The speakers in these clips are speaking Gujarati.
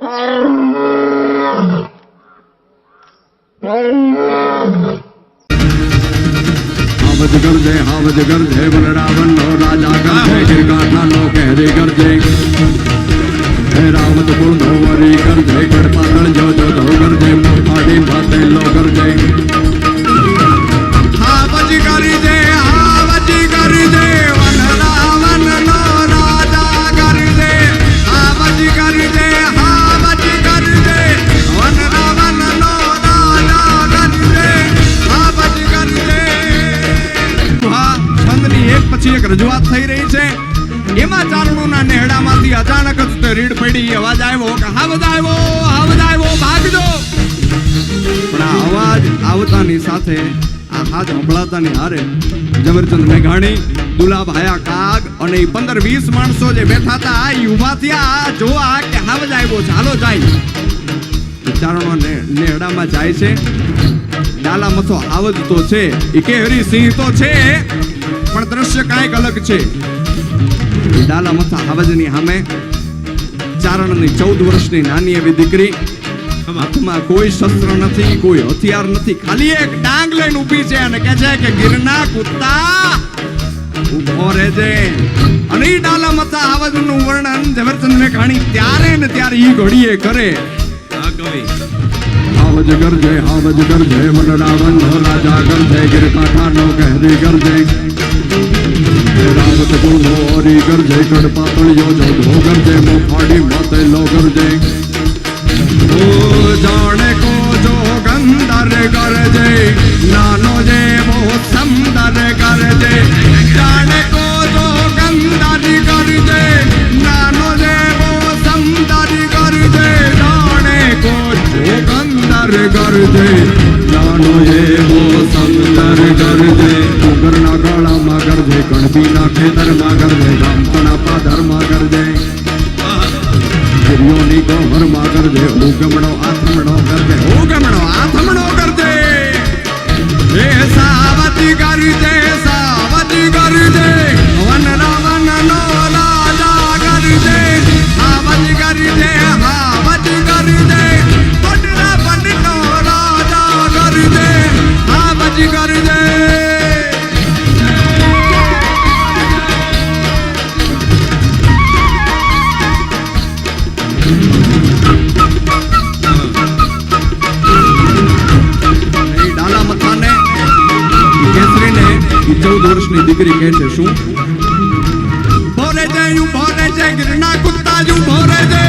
हावज गरजे बलरावण नो राजा गरजे गिरगाथा नो कहरे गरजे रावत कुल नो वरी गरजे गढ़पातल जो जो धो गरजे मोठाड़ी बाते लो गरजे हावज गरजे वन रावण नो राजा गरजे हावज गरजे वन रावण नो राजा गरजे हावज गरजे છંદની એક પછી એક રજૂઆત થઈ રહી છે એમાં ચારણોના નેહડામાંથી અચાનક જ રીડ પડી અવાજ આવ્યો કે હાવજ આવ્યો ભાગજો પણ આ અવાજ આવતાની સાથે આ હાથ સંભળાતાની હારે ઝવેરચંદ મેઘાણી દુલાભાયા કાગ અને 15-20 માણસો જે બેઠા હતા એ ઊભા થયા જોવા કે હાવજ આવ્યો છે હાલો જાય ચારણો નેહડામાં જાય છે ડાલા મથો હાવજ તો છે એ કેહરી સિંહ તો છે પણ દ્રશ્ય કાંઈક અલગ છે ડાલા મથા હાવજની સામે ચારણની 14 વર્ષની નાની એવી દીકરી હાથમાં કોઈ શસ્ત્ર નથી કોઈ હથિયાર નથી ખાલી એક ડાંગ લઈને ઊભી છે અને કહે છે કે ગિરના કુત્તા ઉભો રહેજે અને ઈ ડાલા મથા હાવજનું વર્ણન ઝવેરચંદ મેઘાણી ત્યારે ને ત્યારે ઈ ઘડીએ કરે આ કવિ हावज गरजे वन रावण नो राजा गरजे गिरकाठा नो कहरी गरजे रावत कुल नो वरी गरजे गढ़पातल जो जो धो गरजे मोठाड़ी बाते लो गरजे ओ जाने को जो गंदर गरजे नानो जे वो समदर गरजे जाने को जो गंदर गरजे नानो जे वो समदर गरजे जाने को जो गंदर गरजे नानो ये वो समदर गरजे उगरना गाड़ा मा गरजे कणबीना खेतर मा गरजे गामतना पादर मा गरजे गिरियोनी गोहर मा गरजे उगमणो आथमणो गरजे हे सावती गरजे वन रावण नो राजा गरजे हावज गरजे बडरा बडनो राजा गरजे हावज गरजे ડાલા મથાને કેસરીને 14 વર્ષની દીકરી કહે છે શું ભોરે જય ગિરના કુત્તા જુ ભોરે જય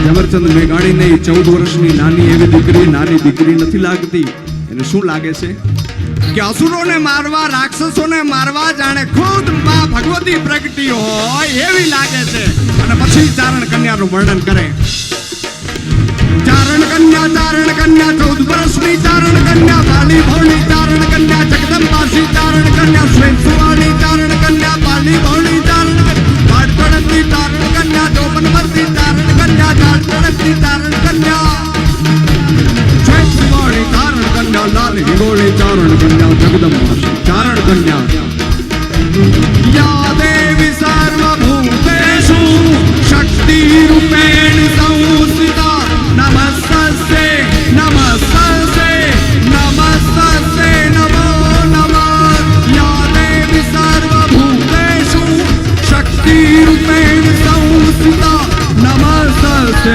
ઝવેરચંદ મેઘાણીને 14 વર્ષની નાની એવી દીકરી નથી લાગતી એને શું લાગે છે કે અસુરોને મારવા રાક્ષસોને મારવા જાણે ખુદ માં ભગવતી પ્રગટી હોય એવી લાગે છે અને પછી ચારણ કન્યાનું વર્ણન કરે ચારણ કન્યા 14 વર્ષની ચારણ કન્યા બાલી ભોળી ચારણ કન્યા જગદંબાસી ચારણ કન્યા સ્વેતસુવાળી ચારણ કન્યા બાલી ભોળી ચારણ બાળપણથી ચારણ કન્યા જોબનવતી ચારણ કન્યા જાળપણથી ચારણ કન્યા સ્વેતસુવાળી ચારણ કન્યા લાલ હિંગોળી ચારણ કન્યા જગદંબાસી ચારણ કન્યા યા દેવી સર્વભૂતેષુ શક્તિ રૂપેણ સંસ્થિતા નમસ્તે નમો નમઃ યા દેવી સર્વભૂતેષુ શક્તિ રૂપેણ સંસ્થિતા નમસ્તે